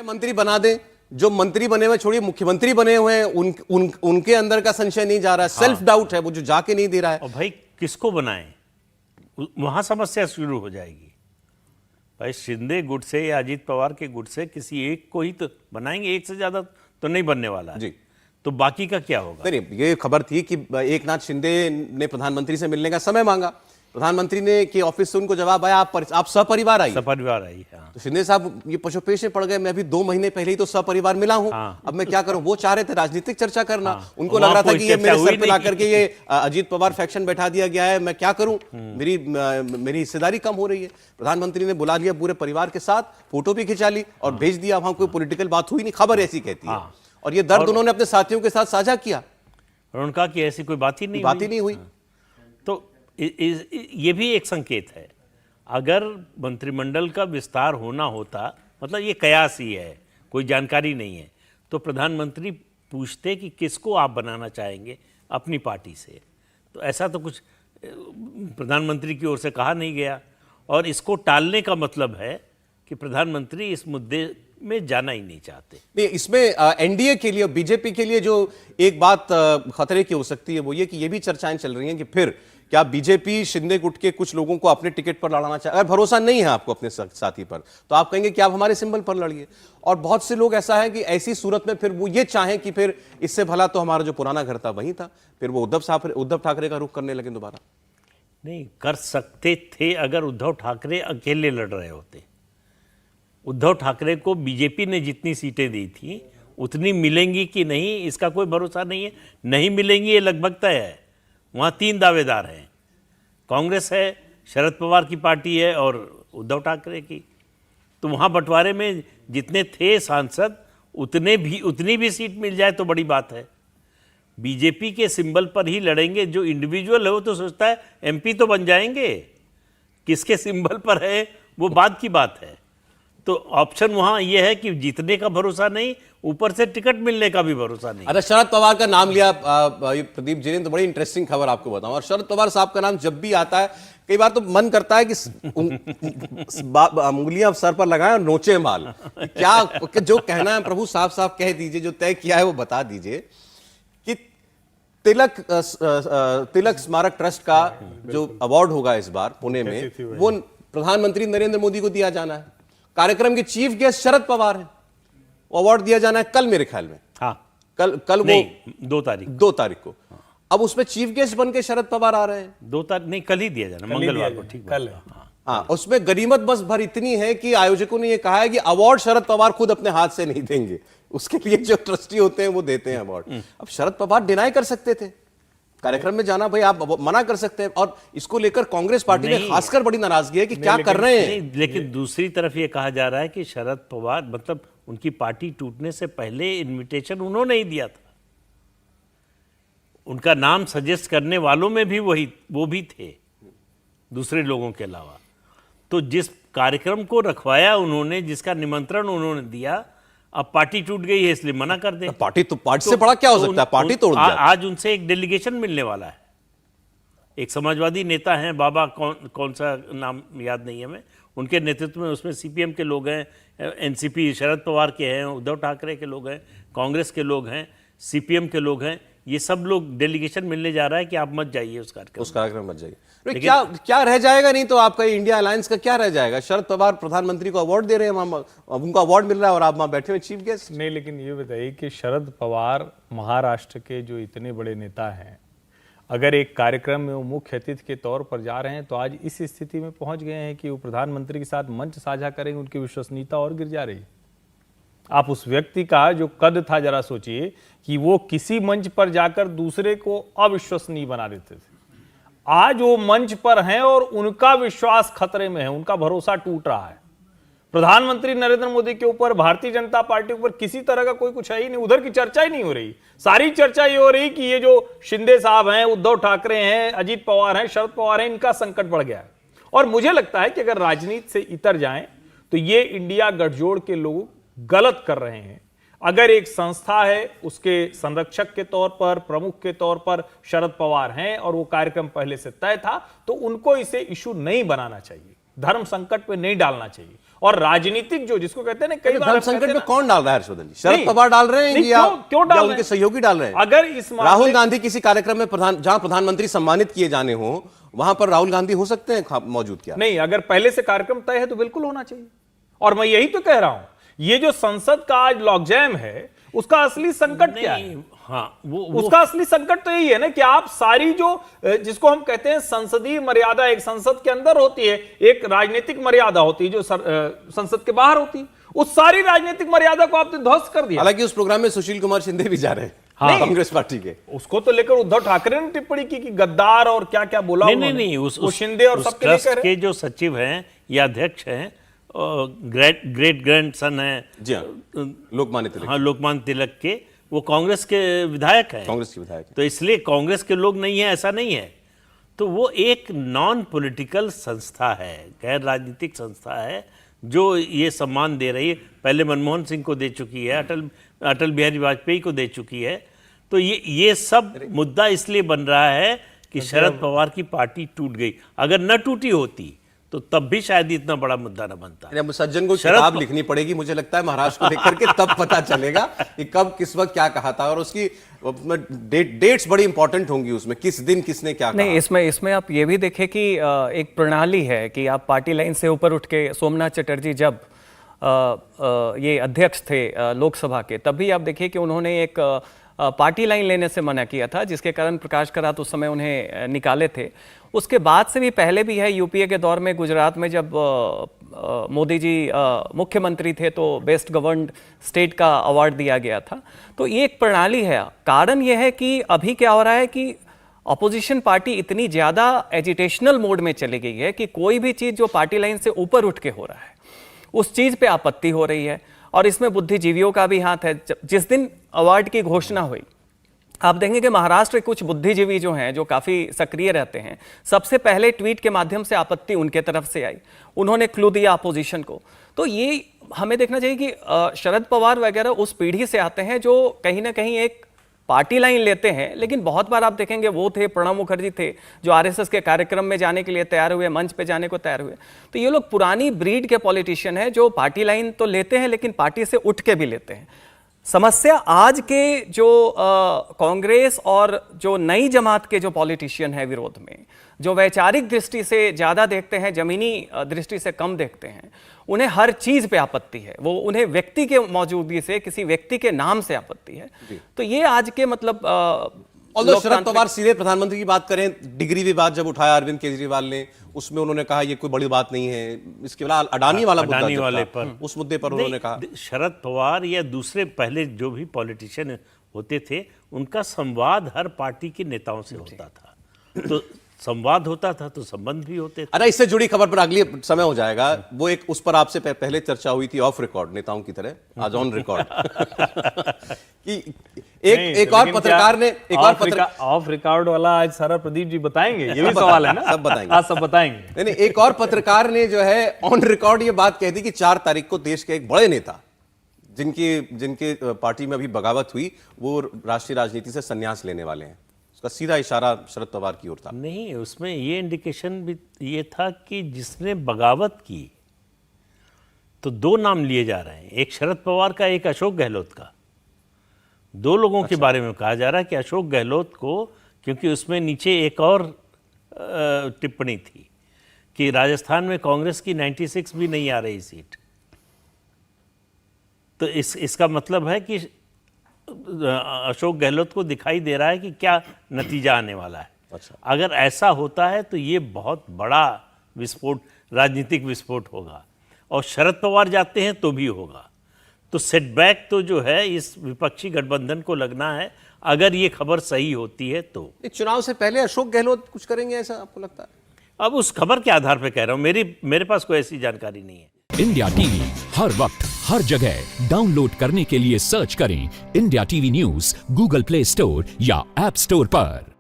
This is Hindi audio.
मंत्री बना दें, जो मंत्री बने हुए छोड़िए मुख्यमंत्री बने हुए हैं उनके अंदर का संशय नहीं जा रहा है, सेल्फ डाउट है, वो जो जाके नहीं दे रहा है। और भाई किसको बनाएं, वहां समस्या शुरू हो जाएगी। भाई शिंदे गुट से या अजीत पवार के गुट से किसी एक को ही तो बनाएंगे, एक से ज्यादा तो नहीं बनने वाला है। जी, तो बाकी का क्या होगा? नहीं, ये खबर थी कि एकनाथ शिंदे ने प्रधानमंत्री से मिलने का समय मांगा, प्रधानमंत्री ने के ऑफिस से उनको जवाब आया आप सपरिवार आइए। सपरिवार आई। हाँ। तो शिंदे साहब ये पशुपेश में पड़ गए, मैं अभी 2 महीने पहले ही तो सपरिवार मिला हूं। हाँ। अब मैं क्या करूं? वो चाह रहे थे राजनीतिक चर्चा करना। हाँ। उनको लग रहा था कि ये मेरे सर पे ला करके ये अजीत पवार फैक्शन बैठा दिया गया है, मैं क्या करूं, मेरी हिस्सेदारी कम हो रही है। प्रधानमंत्री ने बुला लिया पूरे परिवार के साथ, फोटो भी खिंचा ली और भेज दिया। वहां कोई पॉलिटिकल बात हुई नहीं, खबर ऐसी कहती है। और ये दर्द उन्होंने अपने साथियों के साथ साझा किया और उनका कि ऐसी कोई बात ही नहीं हुई। तो ये भी एक संकेत है, अगर मंत्रिमंडल का विस्तार होना होता, मतलब ये कयास ही है, कोई जानकारी नहीं है, तो प्रधानमंत्री पूछते कि किसको आप बनाना चाहेंगे अपनी पार्टी से। तो ऐसा तो कुछ प्रधानमंत्री की ओर से कहा नहीं गया, और इसको टालने का मतलब है कि प्रधानमंत्री इस मुद्दे में जाना ही नहीं चाहते। नहीं, इसमें एनडीए के लिए, बीजेपी के लिए जो एक बात खतरे की हो सकती है वो ये कि ये भी चर्चाएं चल रही हैं कि फिर क्या बीजेपी शिंदे गुट के कुछ लोगों को अपने टिकट पर लड़ाना चाहे। अगर भरोसा नहीं है आपको अपने साथी पर, तो आप कहेंगे कि आप हमारे सिंबल पर लड़िए। और बहुत से लोग ऐसा है कि ऐसी सूरत में फिर वो ये चाहें कि फिर इससे भला तो हमारा जो पुराना घर था वही था, फिर वो उद्धव ठाकरे का रुख करने लगे दोबारा। नहीं कर सकते थे अगर उद्धव ठाकरे अकेले लड़ रहे होते। उद्धव ठाकरे को बीजेपी ने जितनी सीटें दी थी उतनी मिलेंगी कि नहीं, इसका कोई भरोसा नहीं है। नहीं मिलेंगी ये लगभग तय है। वहाँ 3 दावेदार हैं, कांग्रेस है, शरद पवार की पार्टी है और उद्धव ठाकरे की। तो वहाँ बंटवारे में जितने थे सांसद उतनी भी सीट मिल जाए तो बड़ी बात है। बीजेपी के सिंबल पर ही लड़ेंगे। जो इंडिविजुअल है वो तो सोचता है एमपी तो बन जाएंगे, किसके सिंबल पर है वो बाद की बात है। तो ऑप्शन वहां यह है कि जीतने का भरोसा नहीं, ऊपर से टिकट मिलने का भी भरोसा नहीं। अच्छा, शरद पवार का नाम लिया प्रदीप जी ने, तो बड़ी इंटरेस्टिंग खबर आपको बताऊं। और शरद पवार साहब का नाम जब भी आता है, कई बार तो मन करता है कि उंगलियां सर पर लगाएं और नोचे माल। क्या जो कहना है प्रभु साफ साफ कह दीजिए, जो तय किया है वो बता दीजिए कि तिलक स्मारक ट्रस्ट का जो अवार्ड होगा इस बार पुणे में, वो प्रधानमंत्री नरेंद्र मोदी को दिया जाना है। कार्यक्रम के चीफ गेस्ट शरद पवार हैं, अवार्ड दिया जाना है कल मेरे ख्याल में। हाँ, कल नहीं, वो 2 तारीख को। अब उसमें चीफ गेस्ट बन के शरद पवार आ रहे हैं। 2 तारीख नहीं, कल ही दिया जाना, मंगलवार को। ठीक, कल। हाँ, उसमें गनीमत बस भर इतनी है कि आयोजकों ने यह कहा है कि अवार्ड शरद पवार खुद अपने हाथ से नहीं देंगे, उसके लिए जो ट्रस्टी होते हैं वो देते हैं अवार्ड। अब शरद पवार डिनाई कर सकते थे कार्यक्रम में जाना, भाई आप मना कर सकते हैं। और इसको लेकर कांग्रेस पार्टी में खासकर बड़ी नाराजगी है कि क्या कर रहे हैं। लेकिन दूसरी तरफ ये कहा जा रहा है कि शरद पवार, मतलब उनकी पार्टी टूटने से पहले इनविटेशन उन्होंने ही दिया था। उनका नाम सजेस्ट करने वालों में भी वो भी थे, दूसरे लोगों के अलावा। तो जिस कार्यक्रम को रखवाया उन्होंने, जिसका निमंत्रण उन्होंने दिया, अब पार्टी टूट गई है इसलिए मना कर दें। पार्टी से बड़ा क्या हो सकता है, पार्टी तोड़ दिया। आज उनसे एक डेलीगेशन मिलने वाला है। एक समाजवादी नेता हैं, बाबा कौन सा नाम याद नहीं है हमें, उनके नेतृत्व में, उसमें सीपीएम के लोग हैं, एनसीपी शरद पवार के हैं, उद्धव ठाकरे के लोग हैं, कांग्रेस के लोग हैं, सीपीएम के लोग हैं। ये सब लोग डेलीगेशन मिलने जा रहा है कि आप मत जाइए उस कार्यक्रम मत जाइए। क्या रह जाएगा? नहीं तो आपका इंडिया अलायंस का क्या रह जाएगा? शरद पवार प्रधानमंत्री को अवार्ड दे रहे हैं, उनको अवार्ड मिल रहा है और आप वहां बैठे हुए चीफ गेस्ट। नहीं, लेकिन ये बताइए कि शरद पवार महाराष्ट्र के जो इतने बड़े नेता हैं, अगर एक कार्यक्रम में वो मुख्य अतिथि के तौर पर जा रहे हैं तो आज इस स्थिति में पहुंच गए हैं कि वो प्रधानमंत्री के साथ मंच साझा करेंगे, उनकी विश्वसनीयता और गिर जा रही है। आप उस व्यक्ति का जो कद था, जरा सोचिए कि वो किसी मंच पर जाकर दूसरे को अविश्वसनीय बना देते थे। आज वो मंच पर हैं और उनका विश्वास खतरे में है, उनका भरोसा टूट रहा है। प्रधानमंत्री नरेंद्र मोदी के ऊपर, भारतीय जनता पार्टी के ऊपर किसी तरह का कोई कुछ है ही नहीं, उधर की चर्चा ही नहीं हो रही। सारी चर्चा ये हो रही कि ये जो शिंदे साहब हैं, उद्धव ठाकरे हैं, अजीत पवार हैं, शरद पवार हैं, इनका संकट बढ़ गया है। और मुझे लगता है कि अगर राजनीति से इतर जाएं तो ये इंडिया गठजोड़ के लोग गलत कर रहे हैं। अगर एक संस्था है, उसके संरक्षक के तौर पर, प्रमुख के तौर पर शरद पवार हैं और वो कार्यक्रम पहले से तय था, तो उनको इसे इशू नहीं बनाना चाहिए, धर्म संकट पे नहीं डालना चाहिए। और राजनीतिक जो जिसको कहते हैं ना, कई बार धर्म संकट में कौन डाल रहा है हर्षवर्धन जी? शरद नहीं, पवार डाल रहे हैं नहीं, या क्यों डाल या रहे उनके हैं? सहयोगी डाल रहे हैं? अगर इस राहुल गांधी किसी कार्यक्रम में जहां प्रधानमंत्री सम्मानित किए जाने हो, वहां पर राहुल गांधी हो सकते हैं मौजूद? क्या नहीं, अगर पहले से कार्यक्रम तय है तो बिल्कुल होना चाहिए। और मैं यही तो कह रहा हूं, ये जो संसद का आज लॉकजैम है, उसका असली संकट क्या है? हाँ, उसका असली संकट तो यही है ना कि आप सारी जो जिसको हम कहते हैं संसदीय मर्यादा, एक संसद के अंदर होती है, एक राजनीतिक मर्यादा होती है जो संसद के बाहर होती है, उस सारी राजनीतिक मर्यादा को आपने ध्वस्त कर दिया। हालांकि उस प्रोग्राम में सुशील कुमार शिंदे भी जा रहे हैं, हाँ, कांग्रेस पार्टी के। उसको तो लेकर उद्धव ठाकरे ने टिप्पणी की कि गद्दार और क्या क्या बोला। नहीं, उस शिंदे और सबके ट्रस्ट के जो सचिव हैं या अध्यक्ष हैं, ग्रेट ग्रैंड सन है जी हाँ, लोकमान्य तिलक। हाँ, लोकमान्य तिलक के, वो कांग्रेस के विधायक हैं। कांग्रेस के विधायक। तो इसलिए कांग्रेस के लोग नहीं है ऐसा नहीं है। तो वो एक नॉन पॉलिटिकल संस्था है, गैर राजनीतिक संस्था है, जो ये सम्मान दे रही है। पहले मनमोहन सिंह को दे चुकी है, अटल बिहारी वाजपेयी को दे चुकी है। तो ये सब मुद्दा इसलिए बन रहा है कि शरद पवार की पार्टी टूट गई। अगर न टूटी होती तो तब भी शायद इतना बड़ा मुद्दा न बनता। सज्जन को किताब लिखनी पड़ेगी, मुझे लगता है, महाराष्ट्र को लेकर के, तब पता चलेगा कि कब किस वक्त क्या कहा था, और उसकी डेट्स बड़ी इंपॉर्टेंट होंगी उसमें, किस दिन किसने क्या कहा। नहीं, इसमें आप ये भी देखें कि एक प्रणाली है कि आप पार्टी लाइन से ऊपर उठ के, सोमनाथ चटर्जी जब ये अध्यक्ष थे लोकसभा के, तब भी आप देखिए कि उन्होंने एक पार्टी लाइन लेने से मना किया था, जिसके कारण प्रकाश करात उस समय उन्हें निकाले थे। उसके बाद से भी पहले भी है, यूपीए के दौर में गुजरात में जब मोदी जी मुख्यमंत्री थे तो बेस्ट गवर्नड स्टेट का अवार्ड दिया गया था। तो ये एक प्रणाली है। कारण ये है कि अभी क्या हो रहा है कि अपोजिशन पार्टी इतनी ज़्यादा एजिटेशनल मोड में चली गई है कि कोई भी चीज़ जो पार्टी लाइन से ऊपर उठ के हो रहा है, उस चीज़ पे आपत्ति हो रही है। और इसमें बुद्धिजीवियों का भी हाथ है। जिस दिन अवार्ड की घोषणा हुई, आप देखेंगे कि महाराष्ट्र के कुछ बुद्धिजीवी जो हैं, जो काफ़ी सक्रिय रहते हैं, सबसे पहले ट्वीट के माध्यम से आपत्ति उनके तरफ से आई, उन्होंने क्लू दिया अपोजिशन को। तो ये हमें देखना चाहिए कि शरद पवार वगैरह उस पीढ़ी से आते हैं जो कहीं ना कहीं एक पार्टी लाइन लेते हैं, लेकिन बहुत बार आप देखेंगे वो थे, प्रणब मुखर्जी थे, जो आरएसएस के कार्यक्रम में जाने के लिए तैयार हुए, मंच पे जाने को तैयार हुए। तो ये लोग पुरानी ब्रीड के पॉलिटिशियन हैं जो पार्टी लाइन तो लेते हैं, लेकिन पार्टी से उठ के भी लेते हैं। समस्या आज के जो कांग्रेस और जो नई जमात के जो पॉलिटिशियन है विरोध में, जो वैचारिक दृष्टि से ज़्यादा देखते हैं, जमीनी दृष्टि से कम देखते हैं, उन्हें हर चीज़ पे आपत्ति है। वो उन्हें व्यक्ति के मौजूदगी से, किसी व्यक्ति के नाम से आपत्ति है। तो ये आज के मतलब शरद पवार सीधे प्रधानमंत्री की बात करें, डिग्री विवाद जब उठाया अरविंद केजरीवाल ने, उसमें उन्होंने कहा ये कोई बड़ी बात नहीं है। इसके अलावा अडानी वाला मुद्दा अडानी वाले पर, उस मुद्दे पर उन्होंने कहा, शरद पवार या दूसरे पहले जो भी पॉलिटिशियन होते थे, उनका संवाद हर पार्टी के नेताओं से होता था। तो संवाद होता था तो संबंध भी होते थे। अरे इससे जुड़ी खबर पर अगले समय हो जाएगा। वो एक उस पर आपसे पहले चर्चा हुई थी ऑफ रिकॉर्ड, नेताओं की तरह, आज ऑन रिकॉर्ड कि एक और पत्रकार ने ऑफ रिकॉर्ड वाला आज सारा प्रदीप जी बताएंगे, ये भी सवाल है ना? सब बताएंगे, आज सब बताएंगे। नहीं, एक और पत्रकार ने जो है ऑन रिकॉर्ड ये बात कह दी कि 4 तारीख को देश के एक बड़े नेता, जिनके पार्टी में अभी बगावत हुई, वो राष्ट्रीय राजनीति से संन्यास लेने वाले हैं। उसका सीधा इशारा शरद पवार की ओर था। नहीं, उसमें ये इंडिकेशन भी ये था कि जिसने बगावत की, तो 2 नाम लिए जा रहे हैं, एक शरद पवार का, एक अशोक गहलोत का। 2 लोगों के बारे में कहा जा रहा है कि अशोक गहलोत को, क्योंकि उसमें नीचे एक और टिप्पणी थी कि राजस्थान में कांग्रेस की 96 भी नहीं आ रही सीट। तो इसका मतलब है कि अशोक गहलोत को दिखाई दे रहा है कि क्या नतीजा आने वाला है। अच्छा। अगर ऐसा होता है तो ये बहुत बड़ा विस्फोट, राजनीतिक विस्फोट होगा, और शरद पवार जाते हैं तो भी होगा। तो सेटबैक तो जो है इस विपक्षी गठबंधन को लगना है, अगर ये खबर सही होती है तो। चुनाव से पहले अशोक गहलोत कुछ करेंगे, ऐसा आपको लगता है? अब उस खबर के आधार पर कह रहा हूं, मेरे पास कोई ऐसी जानकारी नहीं है। इंडिया टीवी हर वक्त हर जगह डाउनलोड करने के लिए सर्च करें India TV news Google play store या ऐप स्टोर पर।